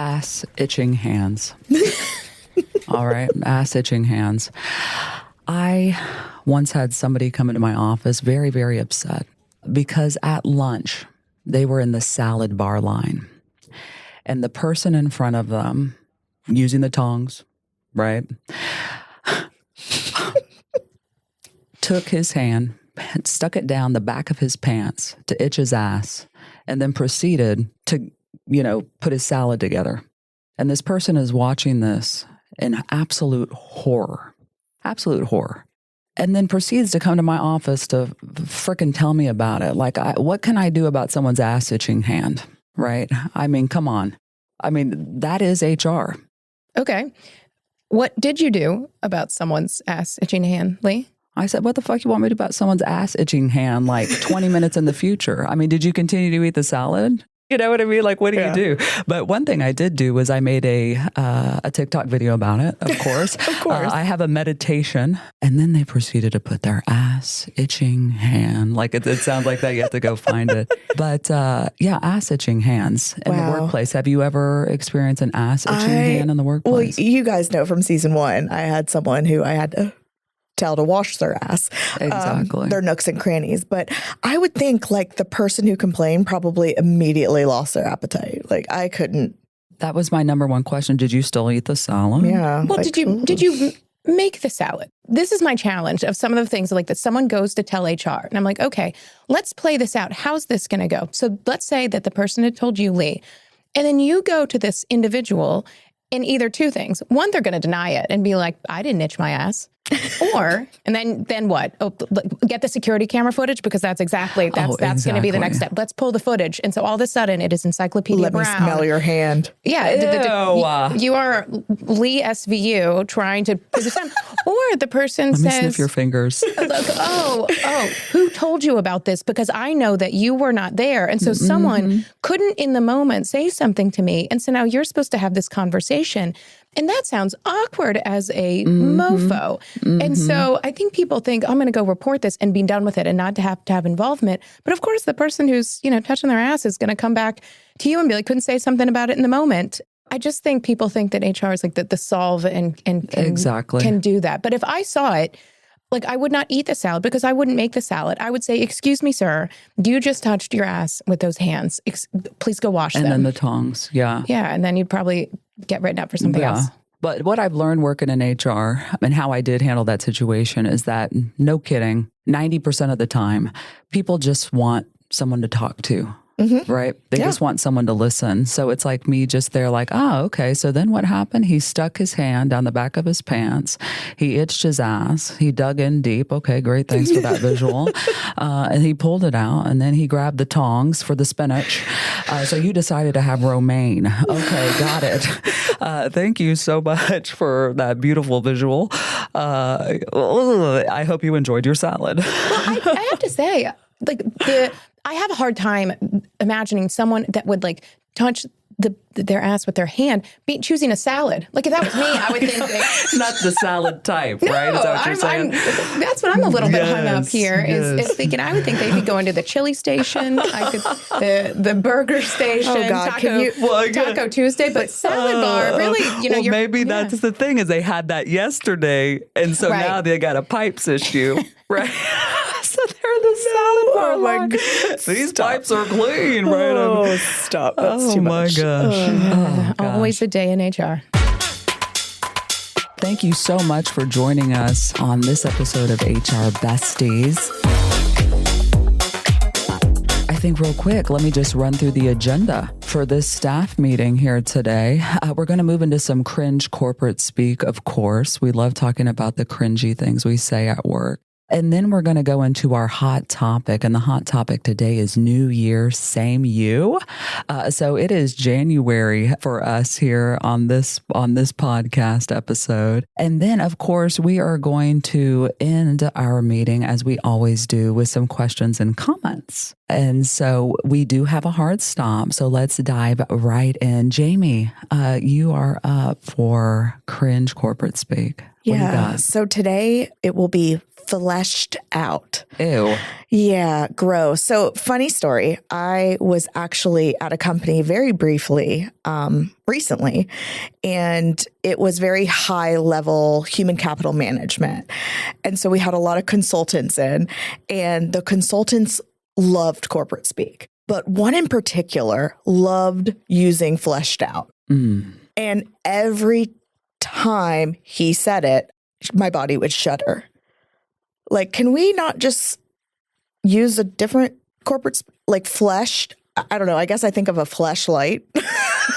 ass itching hands. All right. Ass itching hands. I once had somebody come into my office very, very upset because at lunch, they were in the salad bar line. And the person in front of them, using the tongs, right, took his hand, stuck it down the back of his pants to itch his ass, and then proceeded to, put his salad together. And this person is watching this in absolute horror, and then proceeds to come to my office to frickin' tell me about it. Like, what can I do about someone's ass itching hand, right? I mean, come on. I mean, that is HR. Okay. What did you do about someone's ass itching hand, Leigh? I said, what the fuck you want me to do about someone's ass itching hand like 20 minutes in the future? I mean, did you continue to eat the salad? You know what I mean? Like, what do you do? But one thing I did do was I made a TikTok video about it, of course. Of course. I have a meditation. And then they proceeded to put their ass itching hand. Like, it sounds like that. You have to go find it. But ass itching hands in the workplace. Have you ever experienced an ass itching hand in the workplace? Well, you guys know from season 1, I had someone who I had to tell to wash their ass. Exactly. Their nooks and crannies. But I would think like the person who complained probably immediately lost their appetite. Like I couldn't. That was my number one question. Did you still eat the salad? Yeah. Well, did you make the salad? This is my challenge of some of the things like that someone goes to tell HR. And I'm like, okay, let's play this out. How's this going to go? So let's say that the person had told you, Leigh, and then you go to this individual in either two things. One, they're going to deny it and be like, I didn't itch my ass. Or, and then what? Oh, get the security camera footage because that's going to be the next step. Let's pull the footage. And so all of a sudden it is Encyclopedia Let Brown. me smell your hand. Yeah. You are Leigh SVU trying to, or the person says, Let me sniff your fingers. Who told you about this? Because I know that you were not there. And so someone couldn't in the moment say something to me. And so now you're supposed to have this conversation. And that sounds awkward as a mofo. And so I think people think, I'm going to go report this and be done with it and not to have involvement. But of course, the person who's, touching their ass is going to come back to you and be like, couldn't say something about it in the moment. I just think people think that HR is like the solve and can do that. But if I saw it, like I would not eat the salad because I wouldn't make the salad. I would say, excuse me, sir, you just touched your ass with those hands. Please go wash them. And then the tongs. Yeah. Yeah. And then you'd probably get written up for something else. But what I've learned working in HR and how I did handle that situation is that, no kidding, 90% of the time, people just want someone to talk to. Right? They just want someone to listen. So it's like me just there like, okay. So then what happened? He stuck his hand down the back of his pants. He itched his ass. He dug in deep. Okay, great. Thanks for that visual. And he pulled it out. And then he grabbed the tongs for the spinach. So you decided to have romaine. Okay, got it. Thank you so much for that beautiful visual. I hope you enjoyed your salad. Well, I have to say, like I have a hard time imagining someone that would like touch their ass with their hand, choosing a salad. Like if that was me, I would think not the salad type, right? Is that what you're saying? That's what I'm a little bit hung up here. Is thinking I would think they'd be going to the chili station, the burger station, Taco Tuesday, but salad bar really. Maybe that's the thing is they had that yesterday, and so now they got a pipes issue, right? So they're in the salad bar. Oh my God. These pipes are clean, right? Oh, stop. That's too much. Oh my gosh. Always a day in HR. Thank you so much for joining us on this episode of HR Besties. I think real quick, let me just run through the agenda for this staff meeting here today. We're going to move into some cringe corporate speak, of course. We love talking about the cringy things we say at work. And then we're going to go into our hot topic. And the hot topic today is New Year, same you. So it is January for us here on this podcast episode. And then, of course, we are going to end our meeting, as we always do, with some questions and comments. And so we do have a hard stop. So let's dive right in. Jamie, you are up for cringe corporate speak. Yeah. So today it will be fleshed out. Ew. Yeah, gross. So funny story. I was actually at a company very briefly recently, and it was very high level human capital management. And so we had a lot of consultants in, and the consultants loved corporate speak. But one in particular loved using fleshed out. And every time he said it, my body would shudder. Like, can we not just use a different corporate, like fleshed? I don't know. I guess I think of a fleshlight.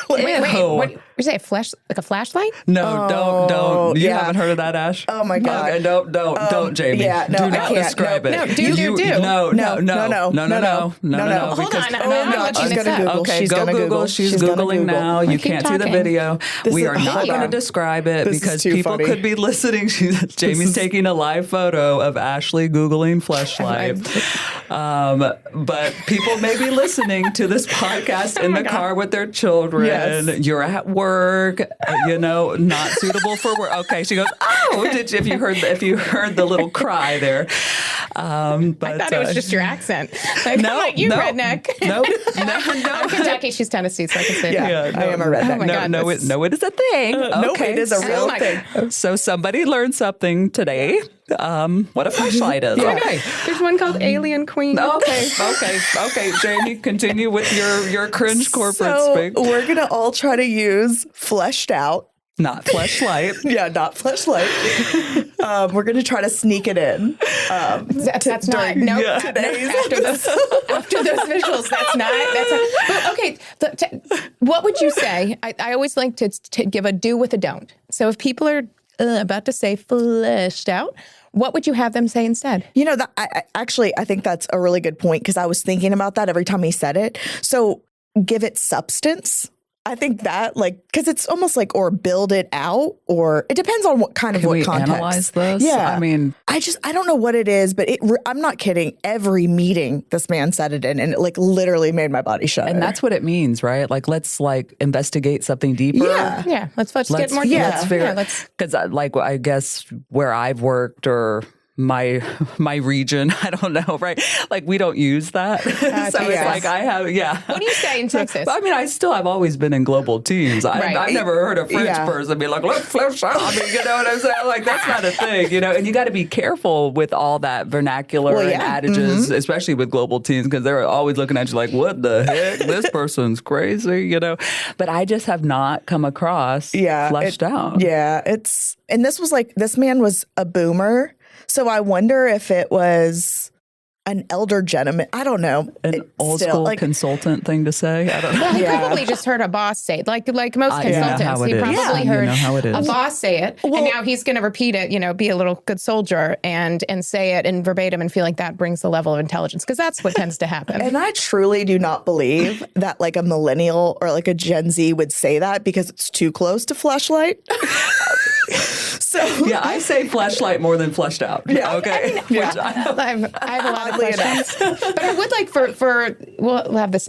Wait, what you say? Like a flashlight? No, don't. You haven't heard of that, Ash? Oh my God. Okay, don't, Jamie. Yeah, no, do I not can't. describe it. No, do. No. Oh, hold on. I'm God, she's gonna Google. Okay, She's go gonna Google. She's Googling now. You Keep can't see the talking. video. We are not going to describe it This is because too people funny. could be listening. Jamie's taking a live photo of Ashley Googling fleshlight. But people may be listening to this podcast in the car with their children. Yes. You're at work, not suitable for work. Okay, she goes, oh, if you heard the little cry there. But I thought it was just your accent. Like, no, I'm like, you no, redneck. No. I'm Kentucky. She's Tennessee, so I can say that. I am a redneck. Oh my God, No, it is a thing. No, it is a real Oh my thing. So somebody learned something today. What a flashlight is. Yeah. Okay. There's one called Alien Queen. Okay. Jamie, continue with your cringe corporate So speak. we're going to all try to use fleshed out. Not fleshlight. Yeah, not fleshlight. We're going to try to sneak it in. That's not. No, yeah. after those visuals, that's not. But okay, what would you say? I always like to give a do with a don't. So if people are about to say fleshed out, what would you have them say instead? You know, I think that's a really good point because I was thinking about that every time he said it. So give it substance. I think that, because it's almost like, or build it out, or it depends on what kind of Can what we context. analyze this? Yeah. I mean, I don't know what it is, but I'm not kidding. Every meeting this man said it in, and it literally made my body shudder. and that's what it means, right? Let's investigate something deeper. Yeah. Let's get more. Let's figure. Let's. Because I guess where I've worked or my region, I don't know, right? We don't use that. So it's I have, What do you say in Texas? I mean, I've always been in global teams. Right. I've never heard a French person be like, let's flesh out. I mean, you know what I'm saying? That's not a thing, and you got to be careful with all that vernacular and adages, especially with global teams, because they're always looking at you like, what the heck? This person's crazy, But I just have not come across fleshed out. Yeah, and this man was a boomer. So I wonder if it was an elder gentleman. I don't know. An old school consultant thing to say. I don't know. Well, he probably just heard a boss say it, like most consultants. He probably heard a boss say it, and now he's going to repeat it. Be a little good soldier and say it in verbatim and feel like that brings the level of intelligence, because that's what tends to happen. And I truly do not believe that a millennial or a Gen Z would say that because it's too close to fleshlight. So I say fleshlight more than fleshed out. Yeah. Okay. I have a lot of questions, but I would like we'll have this.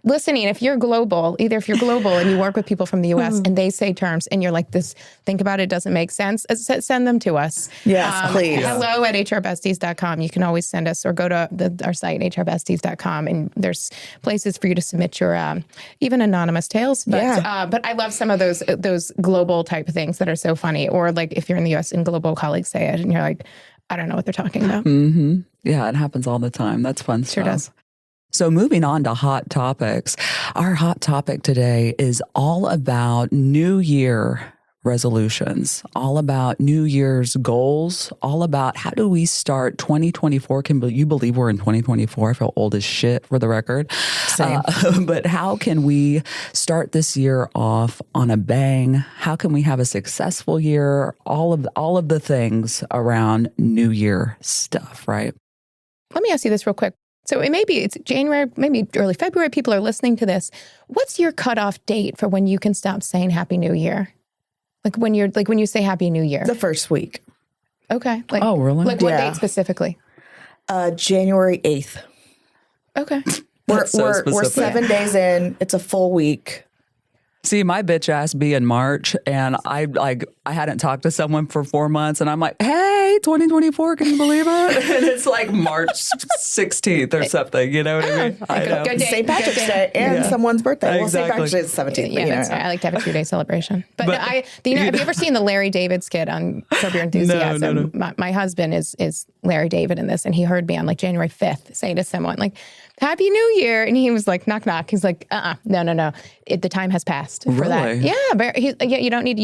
If you're global, if you're global and you work with people from the U.S. and they say terms and you're like this, think about it, doesn't make sense, send them to us. Yes, please. hello@hrbesties.com. You can always send us, or go to our site, hrbesties.com, and there's places for you to submit your even anonymous tales. But I love some of those global type of things that are so funny. Or if you're in the U.S. and global colleagues say it and you're like, I don't know what they're talking about. Mm-hmm. Yeah, it happens all the time. That's fun stuff. Sure does. So moving on to hot topics. Our hot topic today is all about New Year resolutions, all about New Year's goals, all about how do we start 2024. Can you believe we're in 2024? I feel old as shit, for the record. Same. But how can we start this year off on a bang? How can we have a successful year? All of the things around New Year stuff, right? Let me ask you this real quick. So it's January, maybe early February. People are listening to this. What's your cutoff date for when you can stop saying Happy New Year? When you say Happy New Year? The first week. Okay. Oh, really? What date specifically? January 8th. Okay. We're so specific. 7 days in. It's a full week. See, my bitch ass be in March, and I hadn't talked to someone for 4 months, and I'm like, hey, 2024, can you believe it? And it's like March 16th or something, you know what I mean? I know. Good day. St. Patrick's Day and someone's birthday. Well, St. Exactly. Patrick's Day is 17th. Yeah, but, that's right. I like to have a 2-day celebration. But have you ever seen the Larry David skit on Curb Your Enthusiasm? No. My husband is Larry David in this, and he heard me on like January 5th say to someone like, Happy New Year. And he was like, knock, knock. He's like, no. The time has passed for Really? that. Yeah, but you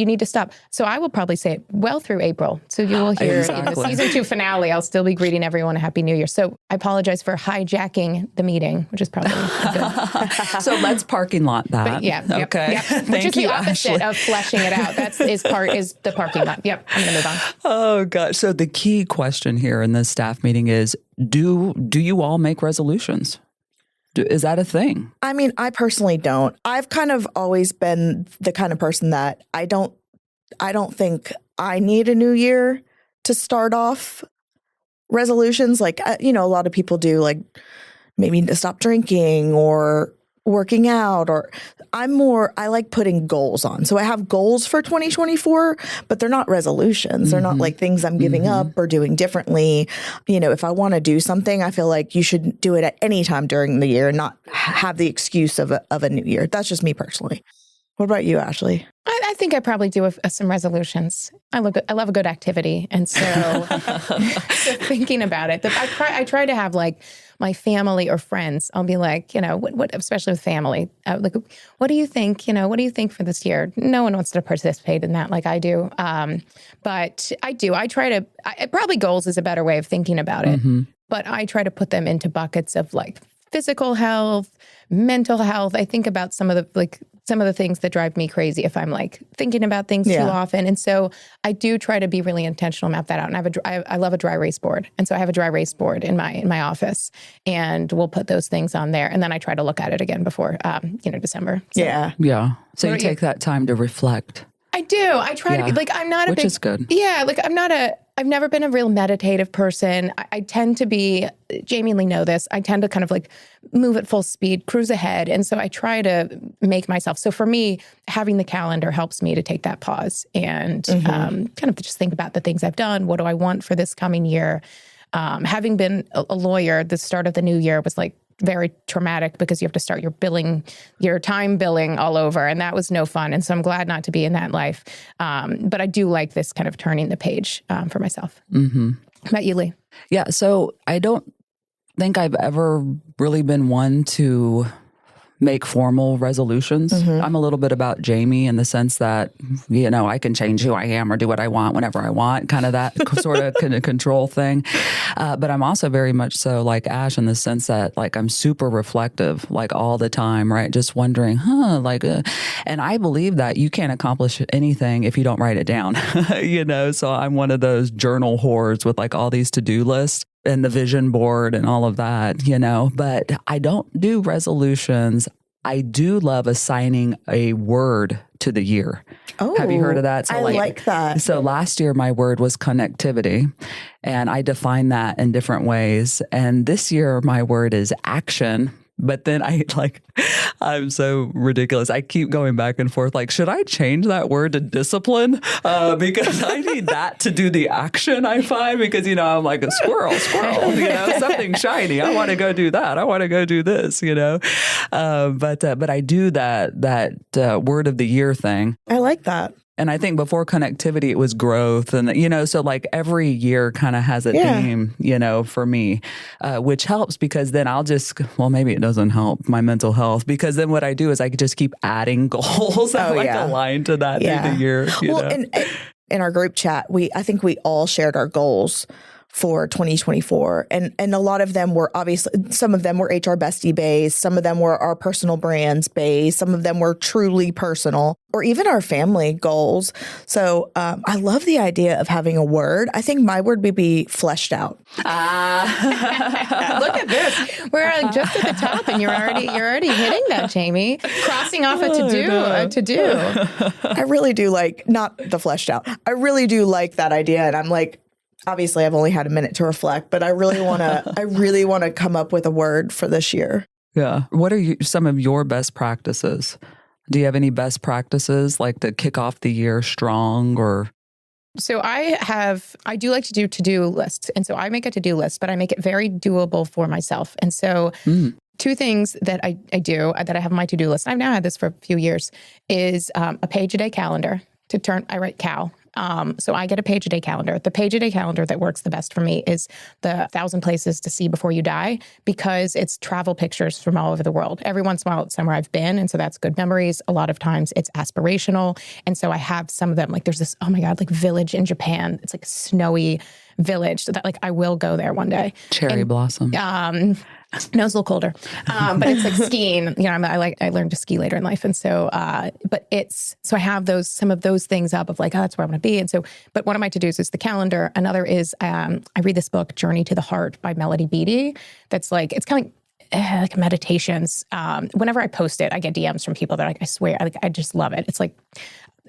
need to stop. So I will probably say it well through April. So you will hear in the season 2 finale, I'll still be greeting everyone a Happy New Year. So I apologize for hijacking the meeting, which is probably good. So let's parking lot that. But yeah. Yep, Okay. Yep. Which Thank is you, the opposite Ashley. of fleshing it out. Is the parking lot. Yep. I'm going to move on. Oh, gosh. So the key question here in this staff meeting is, do you all make resolutions? Is that a thing? I mean, I personally don't. I've kind of always been the kind of person that I don't think I need a new year to start off resolutions. Like, a lot of people do, like maybe to stop drinking or working out, or I like putting goals on. So I have goals for 2024, but they're not resolutions. They're not like things I'm giving up or doing differently. If I want to do something, I feel like you should do it at any time during the year and not have the excuse of a new year. That's just me personally. What about you, Ashley? I think I probably do some resolutions. I love a good activity. And so, thinking about it, I try to have like my family or friends. I'll be like, what especially with family, like, what do you think? What do you think for this year? No one wants to participate in that like I do. But I do. I try to, probably goals is a better way of thinking about it. But I try to put them into buckets of like physical health, mental health. I think about some of the things that drive me crazy if I'm like thinking about things too often. And so I do try to be really intentional, map that out. And I love a dry erase board. And so I have a dry erase board in my office, and we'll put those things on there. And then I try to look at it again before, December. So. Yeah. So you take that time to reflect. I do. I try to be like, I'm not Which is good. Yeah. Like I've never been a real meditative person. I tend to be, Jamie and Leigh know this, I tend to kind of like move at full speed, cruise ahead. And so I try to make myself, so for me, having the calendar helps me to take that pause and kind of just think about the things I've done. What do I want for this coming year? Having been a lawyer, the start of the new year was like very traumatic because you have to start your time billing all over. And that was no fun. And so I'm glad not to be in that life. But I do like this kind of turning the page for myself. How about you, Leigh? Yeah. So I don't think I've ever really been one to make formal resolutions. I'm a little bit about Jamie in the sense that, I can change who I am or do what I want whenever I want, kind of that sort of control thing. But I'm also very much so like Ash in the sense that like I'm super reflective, like all the time, right? Just wondering, and I believe that you can't accomplish anything if you don't write it down, So I'm one of those journal whores with like all these to-do lists and the vision board and all of that, but I don't do resolutions. I do love assigning a word to the year. Oh, have you heard of that? So I like that. So last year my word was connectivity, and I define that in different ways. And this year my word is action. But then I'm so ridiculous. I keep going back and forth. Like, should I change that word to discipline? Because I need that to do the action, I find, because, I'm like a squirrel, something shiny. I want to go do that. I want to go do this, But I do that word of the year thing. I like that. And I think before connectivity, it was growth. And, so like every year kind of has a theme, for me, which helps because then maybe it doesn't help my mental health, because then what I do is I could just keep adding goals that align to that through the year. And in our group chat, I think we all shared our goals for 2024. And a lot of them were some of them were HR Bestie based. Some of them were our personal brands based. Some of them were truly personal, or even our family goals. So I love the idea of having a word. I think my word would be fleshed out. Look at this. We're just at the top, and you're already hitting that, Jamie. Crossing off a to do. I really do like, not the fleshed out. I really do like that idea. And I'm like, obviously I've only had a minute to reflect, but I really want to come up with a word for this year. Yeah. What are some of your best practices? Do you have any best practices like to kick off the year strong or? So I do like to to-do lists. And so I make a to-do list, but I make it very doable for myself. And so two things that I do that I have on my to-do list, I've now had this for a few years, is a page-a-day calendar I write cow. So I get a page-a-day calendar. The page-a-day calendar that works the best for me is the 1,000 Places to See Before You Die, because it's travel pictures from all over the world. Every once in a while, it's somewhere I've been, and so that's good memories. A lot of times it's aspirational. And so I have some of them, like there's this, oh my God, like village in Japan. It's like a snowy village, so that like I will go there one day. Cherry blossom. No, it's a little colder, but it's like skiing. You know, I learned to ski later in life, and so, so I have some of those things up of like, oh, that's where I want to be, and so. But one of my to-dos is the calendar. Another is I read this book, Journey to the Heart by Melody Beattie. That's like it's kind of like meditations. Whenever I post it, I get DMs from people that are like, I swear, I just love it. It's like,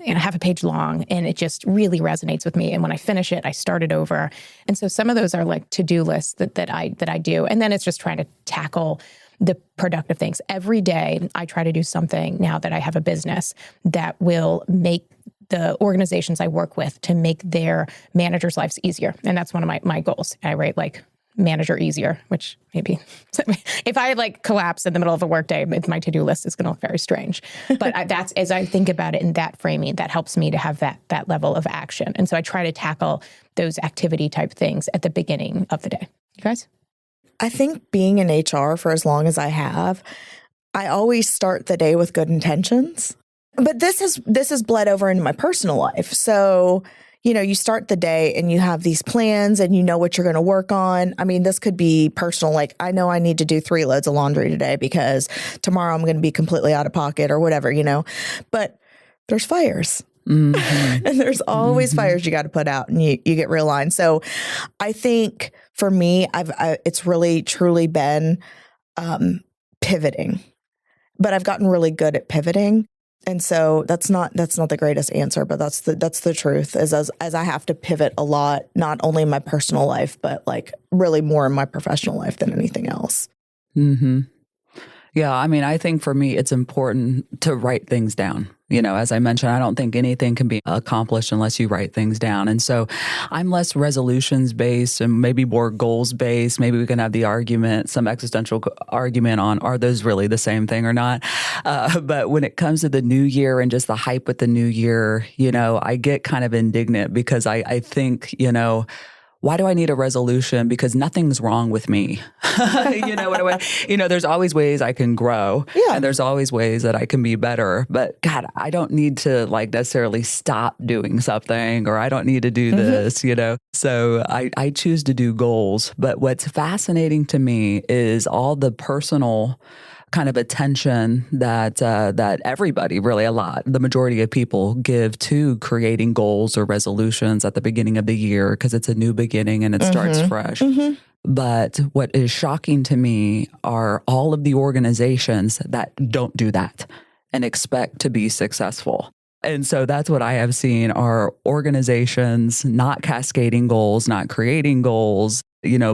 half a page long, and it just really resonates with me. And when I finish it, I start it over. And so some of those are like to-do lists that I do. And then it's just trying to tackle the productive things. Every day, I try to do something now that I have a business that will make the organizations I work with to make their managers' lives easier. And that's one of my goals. I write like manager easier, which maybe if I like collapse in the middle of a workday, my to-do list is going to look very strange. But that's, as I think about it in that framing, that helps me to have that level of action. And so I try to tackle those activity type things at the beginning of the day. You guys? I think being in HR for as long as I have, I always start the day with good intentions. But this has bled over into my personal life. So you start the day and you have these plans and you know what you're going to work on. I mean, this could be personal. Like, I know I need to do 3 loads of laundry today because tomorrow I'm going to be completely out of pocket or whatever, But there's fires. Mm-hmm. And there's always fires you got to put out, and you get realigned. So I think for me, it's really truly been pivoting. But I've gotten really good at pivoting. And so that's not the greatest answer, but that's the truth, is as I have to pivot a lot, not only in my personal life, but like really more in my professional life than anything else. Mm-hmm. Yeah. I mean, I think for me, it's important to write things down. As I mentioned, I don't think anything can be accomplished unless you write things down. And so I'm less resolutions based and maybe more goals based. Maybe we can have some existential argument on, are those really the same thing or not? But when it comes to the new year and just the hype with the new year, I get kind of indignant because I think, why do I need a resolution? Because nothing's wrong with me. There's always ways I can grow. Yeah. And there's always ways that I can be better. But God, I don't need to necessarily stop doing something, or I don't need to do this, So I choose to do goals. But what's fascinating to me is all the personal kind of attention that everybody, really the majority of people give to creating goals or resolutions at the beginning of the year, because it's a new beginning and it starts fresh. Mm-hmm. But what is shocking to me are all of the organizations that don't do that and expect to be successful. And so that's what I have seen are organizations not cascading goals, not creating goals,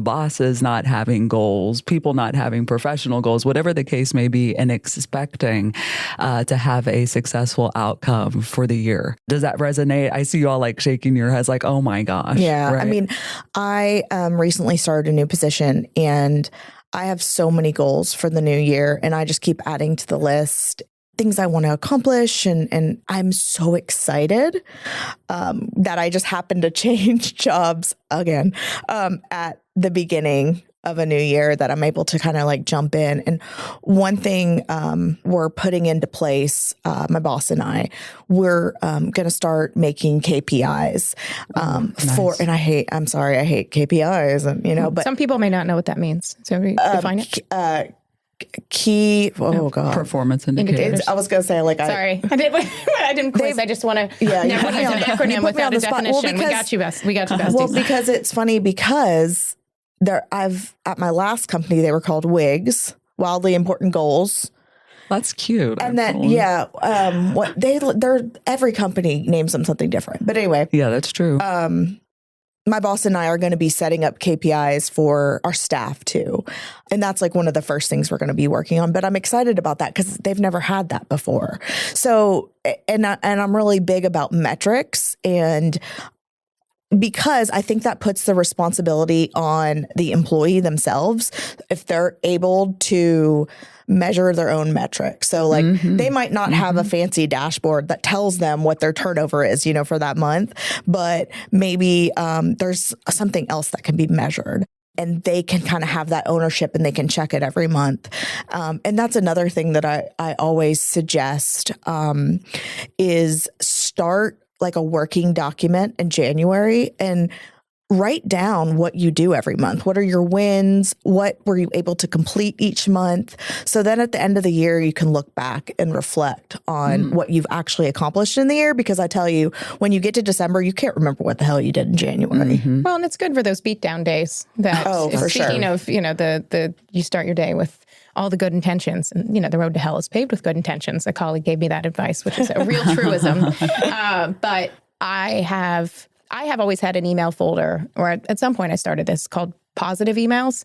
bosses not having goals, people not having professional goals, whatever the case may be, and expecting to have a successful outcome for the year. Does that resonate? I see you all shaking your heads like, oh my gosh. Yeah. Right? I mean, I recently started a new position, and I have so many goals for the new year, and I just keep adding to the list things I want to accomplish. And I'm so excited that I just happened to change jobs again at the beginning of a new year, that I'm able to kind of jump in. And one thing we're putting into place, my boss and I, we're going to start making KPIs nice. And I hate KPIs, and but some people may not know what that means. So we define it. Performance indicators. I was going to say sorry, I didn't quiz. I just want to never use an acronym without a definition. We got you, besties. Well, because it's funny, because at my last company, they were called WIGs, Wildly Important Goals. That's cute. And then they're every company names them something different. But anyway, yeah, that's true. my boss and I are going to be setting up KPIs for our staff too. And that's like one of the first things we're going to be working on. But I'm excited about that because they've never had that before. So, and I'm really big about metrics, and because I think that puts the responsibility on the employee themselves if they're able to measure their own metrics. So like they might not have a fancy dashboard that tells them what their turnover is, for that month, but maybe there's something else that can be measured. And they can kind of have that ownership and they can check it every month. And that's another thing that I always suggest is start like a working document in January and write down what you do every month. What are your wins? What were you able to complete each month? So then at the end of the year, you can look back and reflect on what you've actually accomplished in the year. Because I tell you, when you get to December, you can't remember what the hell you did in January. Well, and it's good for those beatdown days. That for speaking sure. of, the you start your day with all the good intentions, and the road to hell is paved with good intentions. A colleague gave me that advice, which is a real truism. But I have always had an email folder, or at some point I started this, called positive emails.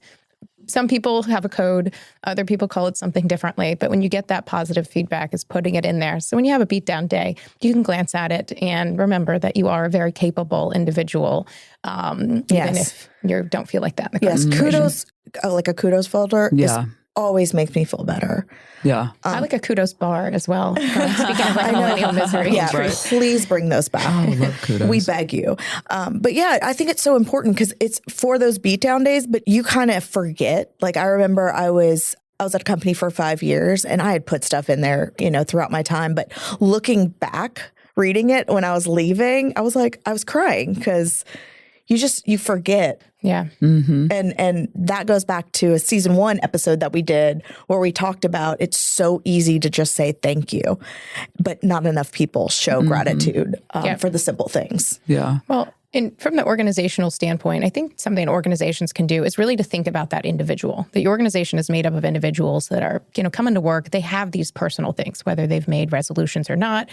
Some people have a code, other people call it something differently. But when you get that positive feedback, is putting it in there. So when you have a beatdown day, you can glance at it and remember that you are a very capable individual, even if you don't feel like that in the current situation. Kudos, like a kudos folder. Yeah. Always makes me feel better. Yeah. I like a kudos bar as well. Speaking of like millennial misery. Yeah, please bring those back. Oh, I love kudos. We beg you. But yeah, I think it's so important because it's for those beatdown days, but you kind of forget. Like I remember I was at a company for 5 years and I had put stuff in there, throughout my time. But looking back, reading it when I was leaving, I was crying because you forget. Yeah. And that goes back to a season 1 episode that we did where we talked about it's so easy to just say thank you, but not enough people show gratitude for the simple things. Yeah. Well, from the organizational standpoint, I think something organizations can do is really to think about that individual. The organization is made up of individuals that are, coming to work. They have these personal things, whether they've made resolutions or not.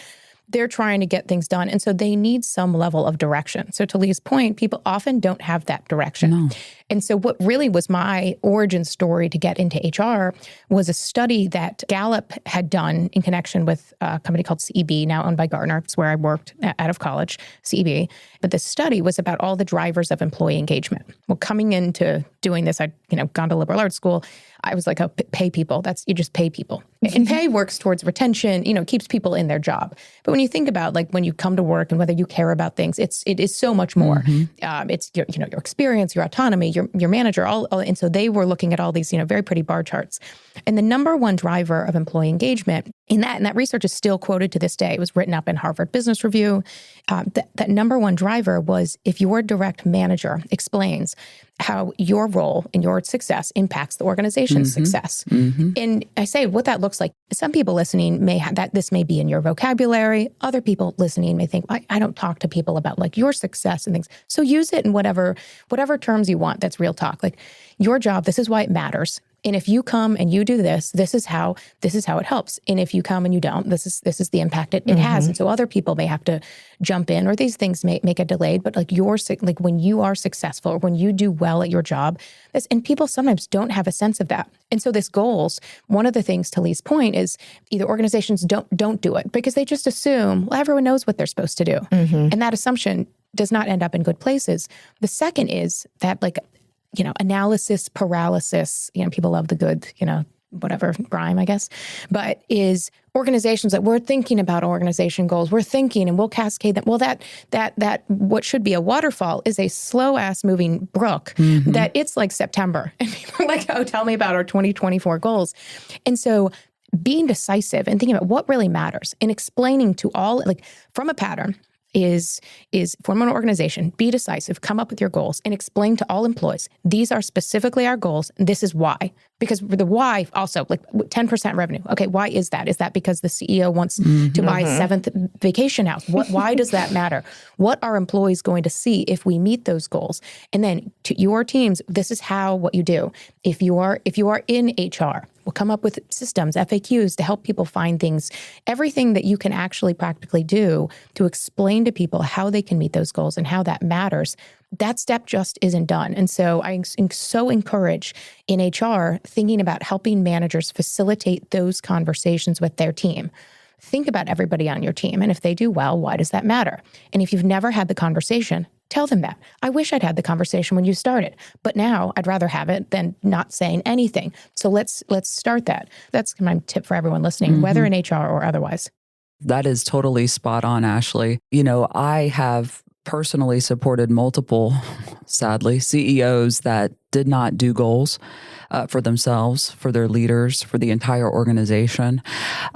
They're trying to get things done. And so they need some level of direction. So to Leigh's point, people often don't have that direction. No. And so what really was my origin story to get into HR was a study that Gallup had done in connection with a company called CEB, now owned by Gartner. It's where I worked out of college, CEB. But the study was about all the drivers of employee engagement. Well, coming into doing this, I'd gone to liberal arts school. I was like, pay people. You just pay people. And pay works towards retention, keeps people in their job. But when you think about like when you come to work and whether you care about things, it is so much more. It's your experience, your autonomy, your manager, all. And so they were looking at all these, very pretty bar charts. And the number one driver of employee engagement and that research is still quoted to this day. It was written up in Harvard Business Review. That number one driver was if your direct manager explains how your role and your success impacts the organization's success. And I say what that looks like. Some people listening may have that. This may be in your vocabulary. Other people listening may think, I don't talk to people about like your success and things. So use it in whatever terms you want. That's real talk. Like your job, this is why it matters. And if you come and you do this, this is how it helps. And if you come and you don't, this is the impact it has. And so other people may have to jump in, or these things may make it delayed. But like when you are successful, or when you do well at your job, and people sometimes don't have a sense of that. And so this goals, one of the things to Leigh's point is either organizations don't do it because they just assume, well, everyone knows what they're supposed to do. And that assumption does not end up in good places. The second is that analysis paralysis, people love the good, whatever rhyme, I guess, but is organizations that we're thinking about organization goals. We're thinking and we'll cascade them. Well, that what should be a waterfall is a slow ass moving brook that it's like September. And people are like, oh, tell me about our 2024 goals. And so being decisive and thinking about what really matters and explaining to all, like from a pattern, is form an organization, be decisive, come up with your goals, and explain to all employees, these are specifically our goals, and this is why. Because the why also, like 10% revenue. Okay, why is that? Is that because the CEO wants to buy a 7th vacation house? Why does that matter? What are employees going to see if we meet those goals? And then to your teams, this is what you do. If you are in HR, we'll come up with systems, FAQs to help people find things, everything that you can actually practically do to explain to people how they can meet those goals and how that matters. that step just isn't done. And so I so encourage in HR thinking about helping managers facilitate those conversations with their team. Think about everybody on your team. And if they do well, why does that matter? And if you've never had the conversation, tell them that. I wish I'd had the conversation when you started, but now I'd rather have it than not saying anything. So let's start that. That's my tip for everyone listening, whether in HR or otherwise. That is totally spot on, Ashley. I have personally supported multiple, sadly, CEOs that did not do goals for themselves, for their leaders, for the entire organization.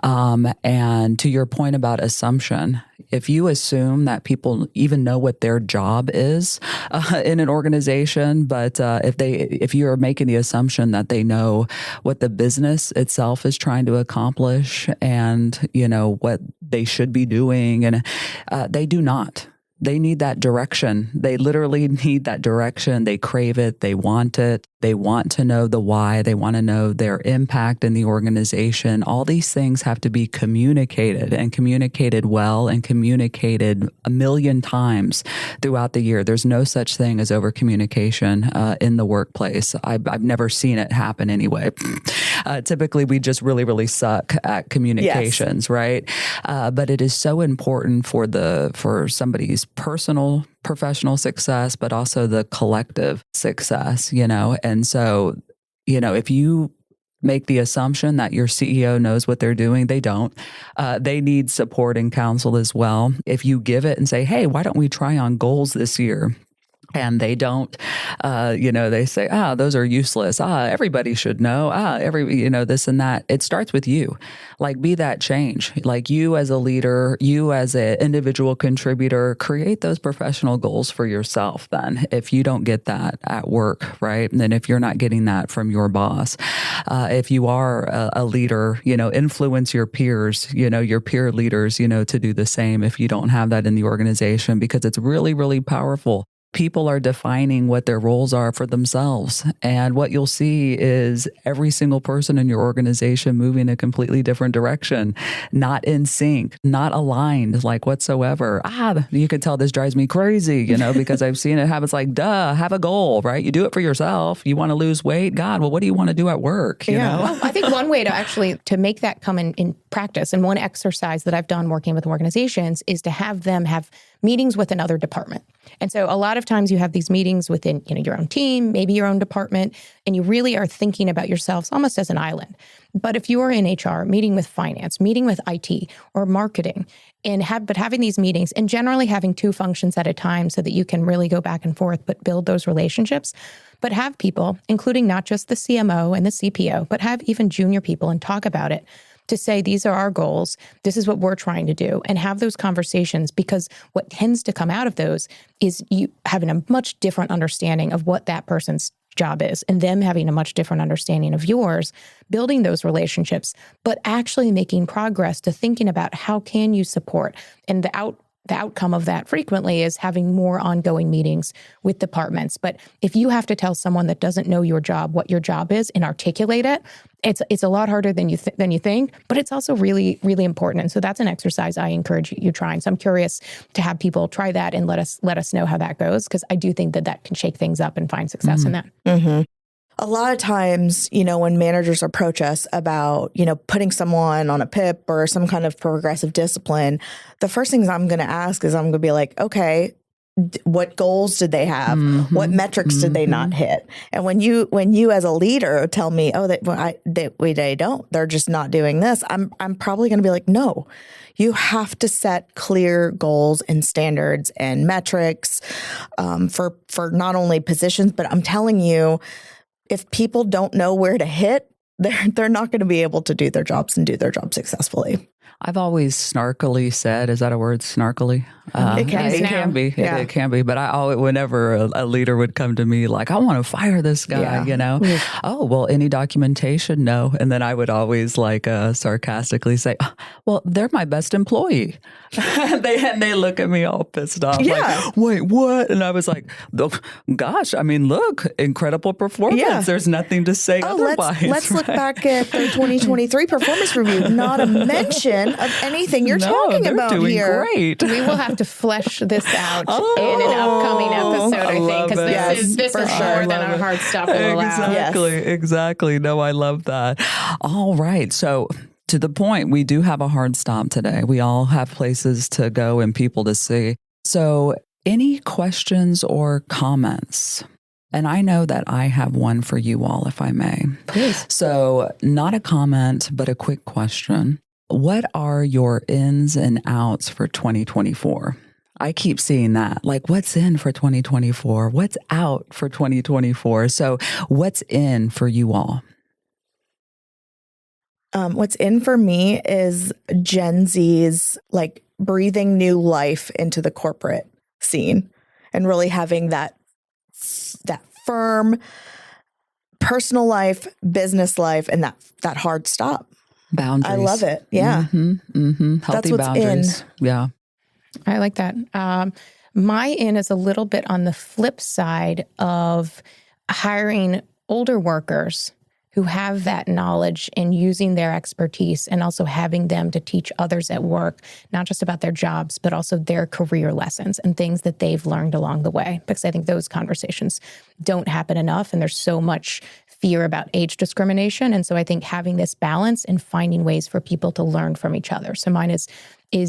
And to your point about assumption, if you assume that people even know what their job is in an organization, but if you are making the assumption that they know what the business itself is trying to accomplish and, what they should be doing, and they do not. They need that direction. They literally need that direction. They crave it. They want it. They want to know the why. They want to know their impact in the organization. All these things have to be communicated and communicated well and communicated a million times throughout the year. There's no such thing as over communication in the workplace. I've never seen it happen anyway. Typically, we just really, really suck at communications, right? But it is so important for somebody's personal, professional success, but also the collective success, And so, if you make the assumption that your CEO knows what they're doing, they don't. They need support and counsel as well. If you give it and say, hey, why don't we try on goals this year? And they don't, they say, those are useless. Everybody should know. This and that. It starts with you. Like, be that change. Like, you as a leader, you as an individual contributor, create those professional goals for yourself then, if you don't get that at work, right? And then if you're not getting that from your boss, if you are a leader, influence your peers, your peer leaders, to do the same if you don't have that in the organization, because it's really, really powerful. People are defining what their roles are for themselves. And what you'll see is every single person in your organization moving a completely different direction, not in sync, not aligned, like whatsoever. You can tell this drives me crazy, because I've seen it happen. It's like, duh, have a goal, right? You do it for yourself. You want to lose weight? God, well, what do you want to do at work? You know? Well, I think one way to make that come in practice, and one exercise that I've done working with organizations, is to have them have meetings with another department. And so a lot of times you have these meetings within, your own team, maybe your own department, and you really are thinking about yourselves almost as an island. But if you are in HR, meeting with finance, meeting with IT or marketing, but having these meetings and generally having 2 functions at a time so that you can really go back and forth, but build those relationships, but have people, including not just the CMO and the CPO, but have even junior people and talk about it, to say, these are our goals, this is what we're trying to do, and have those conversations, because what tends to come out of those is you having a much different understanding of what that person's job is, and them having a much different understanding of yours, building those relationships, but actually making progress to thinking about how can you support. And the outcome of that frequently is having more ongoing meetings with departments. But if you have to tell someone that doesn't know your job what your job is and articulate it, it's a lot harder than you think, but it's also really, really important. And so that's an exercise I encourage you trying. So I'm curious to have people try that and let us know how that goes, because I do think that can shake things up and find success in that. Mm-hmm. A lot of times, when managers approach us about, putting someone on a PIP or some kind of progressive discipline, the first things I'm going to ask is I'm going to be like, okay, what goals did they have? Mm-hmm. What metrics did they not hit? And when you as a leader tell me, they don't, they're just not doing this, I'm probably going to be like, no, you have to set clear goals and standards and metrics for not only positions, but I'm telling you, if people don't know where to hit, they're not going to be able to do their jobs and do their job successfully. I've always snarkily said, is that a word, snarkily? It can be. Yeah. It can be. But I always, whenever a leader would come to me like, I want to fire this guy, Oh, well, any documentation? No. And then I would always sarcastically say, well, they're my best employee. they look at me all pissed off. Yeah. Like, wait, what? And I was like, gosh, look, incredible performance. Yeah. There's nothing to say otherwise. Let's look back at the 2023 performance review. Not a mention opinion of anything you're talking they're about doing here. Great. We will have to flesh this out in an upcoming episode, I think, because this is more than our hard stuff will allow. Exactly. No, I love that. All right. So to the point, we do have a hard stop today. We all have places to go and people to see. So any questions or comments? And I know that I have one for you all, if I may. Please. So not a comment, but a quick question. What are your ins and outs for 2024? I keep seeing that. Like, what's in for 2024? What's out for 2024? So what's in for you all? What's in for me is Gen Z's like breathing new life into the corporate scene and really having that firm personal life, business life, and that hard stop. Boundaries. I love it. Yeah. Healthy That's what's boundaries. Yeah. I like that. My in is a little bit on the flip side of hiring older workers who have that knowledge and using their expertise and also having them to teach others at work, not just about their jobs, but also their career lessons and things that they've learned along the way. Because I think those conversations don't happen enough, and there's so much fear about age discrimination. And so I think having this balance and finding ways for people to learn from each other. So mine is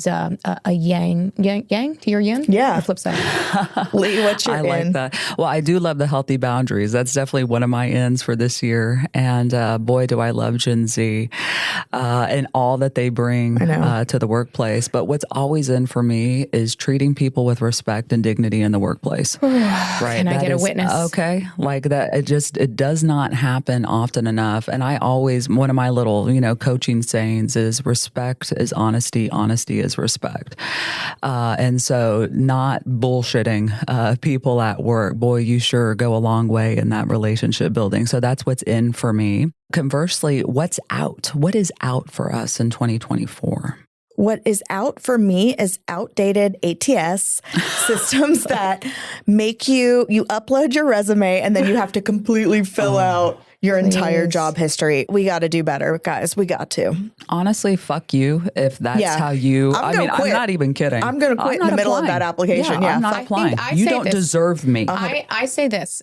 a yang to your yin? Yeah. The flip side. Leigh, what's your I like in? that. Well, I do love the healthy boundaries. That's definitely one of my ends for this year. And boy, do I love Gen Z and all that they bring to the workplace. But what's always in for me is treating people with respect and dignity in the workplace. Right. Can I get a witness? Okay. Like that. It does not happen often enough. And I always, one of my little, coaching sayings is respect is honesty. Honesty is respect. And so not bullshitting people at work. Boy, you sure go a long way in that relationship building. So that's what's in for me. Conversely, what's out? What is out for us in 2024? What is out for me is outdated ATS systems that make you upload your resume and then you have to completely fill out your entire job history. We got to do better, guys. We got to. Honestly, fuck you if that's how you... I'm not even kidding. I'm going to quit in the middle of that application. Yeah, I'm not applying. You don't deserve me. I say this.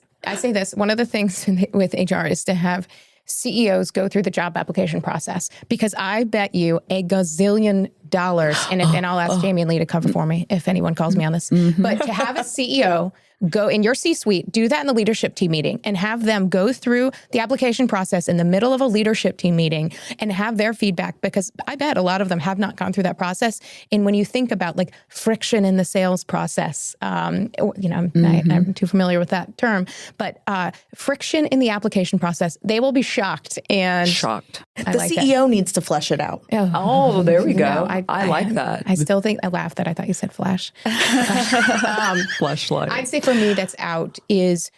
One of the things with HR is to have CEOs go through the job application process, because I bet you a gazillion dollars, and I'll ask Jamie and Leigh to cover for me if anyone calls me on this, but to have a CEO go in your C-suite, do that in the leadership team meeting, and have them go through the application process in the middle of a leadership team meeting and have their feedback, because I bet a lot of them have not gone through that process. And when you think about like friction in the sales process, I'm too familiar with that term, but friction in the application process, they will be shocked. And the CEO needs to flesh it out. Oh, there we go. No, I like that. I still think I laughed that I thought you said flash. Fleshlight. I'd say for me, that's out is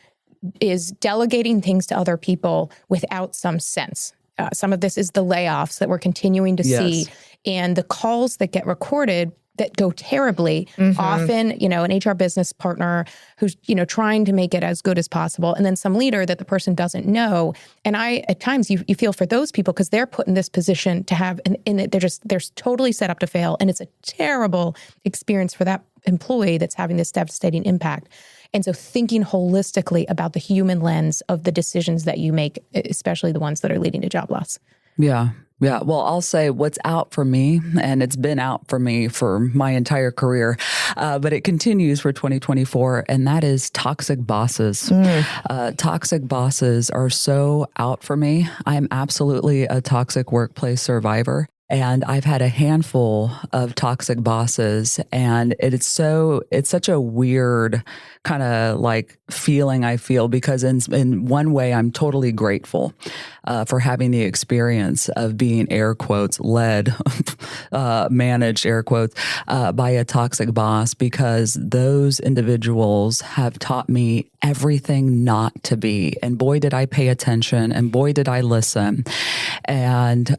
delegating things to other people without some sense. Some of this is the layoffs that we're continuing to see, and the calls that get recorded that go terribly. Often, an HR business partner who's, trying to make it as good as possible, and then some leader that the person doesn't know. And at times you feel for those people, because they're put in this position to have, and they're totally set up to fail. And it's a terrible experience for that employee that's having this devastating impact. And so thinking holistically about the human lens of the decisions that you make, especially the ones that are leading to job loss. Yeah. Yeah. Well, I'll say what's out for me, and it's been out for me for my entire career, but it continues for 2024, and that is toxic bosses. Toxic bosses are so out for me. I'm absolutely a toxic workplace survivor. And I've had a handful of toxic bosses, and it's such a weird kind of like feeling I feel, because in one way I'm totally grateful for having the experience of being air quotes led, managed air quotes by a toxic boss, because those individuals have taught me everything not to be. And boy, did I pay attention, and boy, did I listen. And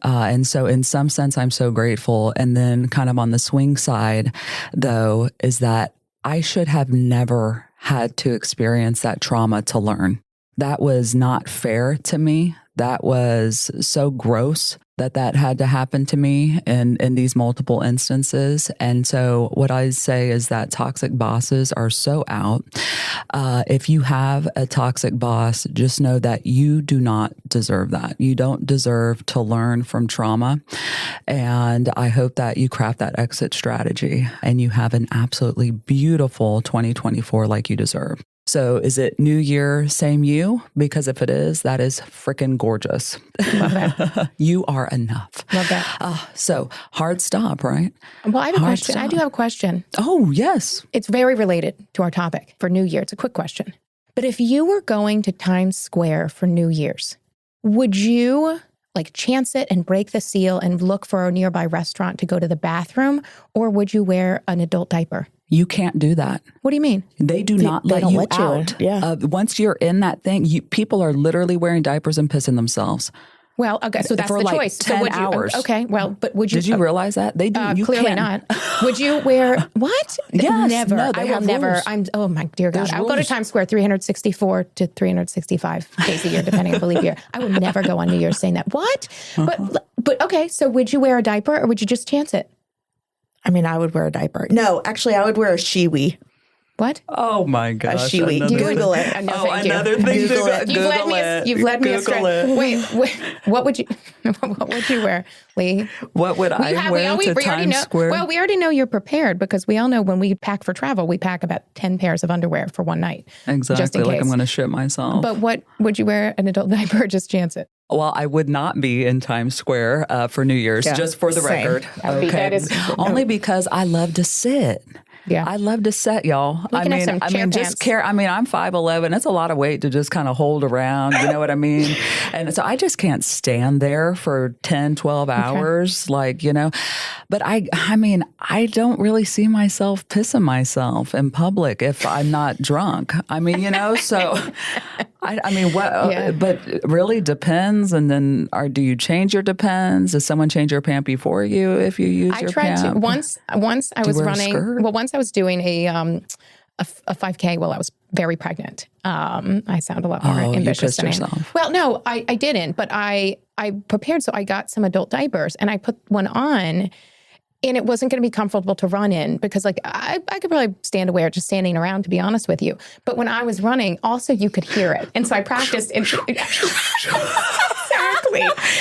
so in some sense, I'm so grateful. And then kind of on the swing side, though, is that I should have never had to experience that trauma to learn. That was not fair to me. That was so gross. that had to happen to me in these multiple instances. And so what I say is that toxic bosses are so out. If you have a toxic boss, just know that you do not deserve that. You don't deserve to learn from trauma. And I hope that you craft that exit strategy and you have an absolutely beautiful 2024 like you deserve. So is it New Year, same you? Because if it is, that is freaking gorgeous. Love that. You are enough. Love that. So hard stop, right? Well, I have a Hard question. I stop. do have a question. Oh, yes. It's very related to our topic for New Year. It's a quick question. But if you were going to Times Square for New Year's, would you like chance it and break the seal and look for a nearby restaurant to go to the bathroom? Or would you wear an adult diaper? You can't do that. What do you mean? They do not let don't you let you in. out. Yeah. Once you're in that thing, people are literally wearing diapers and pissing themselves. Well, okay, so that's For the like choice. 10 so would you, hours. Okay, well, but would you? Did you realize that? They do. You clearly can't. not. Would you wear what? Yes, never. no, they I will have never. rules. Oh my dear God! There's I will go to rules. Times Square 364 to 365 days a year, depending on the leap year. I will never go on New Year's saying that. What? But okay. So would you wear a diaper or would you just chance it? I mean, I would wear a diaper. No, actually, I would wear a shiwi. What? Oh my gosh. Shiwi. Another Google thing. it. No, Oh, thank you. another thing. Google to it. You've led me astray. Google it. Wait, what would you? What would you wear, Leigh? What would I wear to Times Square? Well, we already know you're prepared because we all know when we pack for travel, we pack about 10 pairs of underwear for one night. Exactly. Just in Like case. I'm going to shit myself. But what would you wear? An adult diaper or just chance it? Well, I would not be in Times Square for New Year's, Yeah, just for the same. record. That is- Only because I love to sit. Yeah. I love to sit, y'all. We can have some chair I'm pants. I'm 5'11". It's a lot of weight to just kind of hold around. You know what I mean? And so I just can't stand there for 10, 12 hours. Like, you know, but I mean, I don't really see myself pissing myself in public if I'm not drunk. I mean, you know, so I mean, what, Yeah. but it really depends. And then do you change your depends? Does someone change your pampy for you if you use I your tried to pamp? once I was wear a running. skirt? Well, once I was doing a 5K while I was very pregnant. I sound a lot more Oh, you ambitious pissed than I am. yourself. Well, no, I didn't, but I prepared. So I got some adult diapers and I put one on. And it wasn't going to be comfortable to run in because, like, I could probably stand away just standing around, to be honest with you. But when I was running, also you could hear it, and so I practiced. Exactly.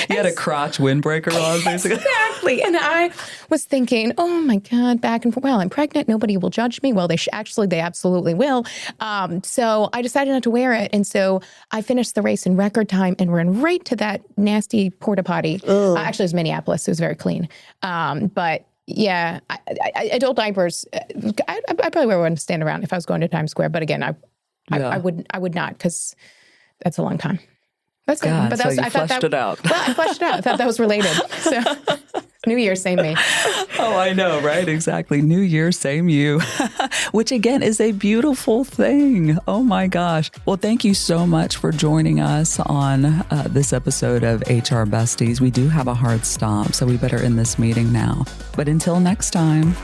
You had a crotch windbreaker on, basically. Exactly. And I was thinking, oh my God, back and forth. Well, I'm pregnant. Nobody will judge me. Well, they absolutely will. So I decided not to wear it. And so I finished the race in record time and ran right to that nasty porta potty. Actually, it was Minneapolis. So it was very clean. But yeah, adult diapers, I'd probably wear one to stand around if I was going to Times Square. But again, I would not because that's a long time. That's God, it. But so that was, you I thought fleshed it out. Well, I fleshed it out. I thought that was related. So New Year, same me. Oh, I know, right? Exactly. New Year, same you, which again is a beautiful thing. Oh my gosh. Well, thank you so much for joining us on this episode of HR Besties. We do have a hard stop, so we better end this meeting now. But until next time.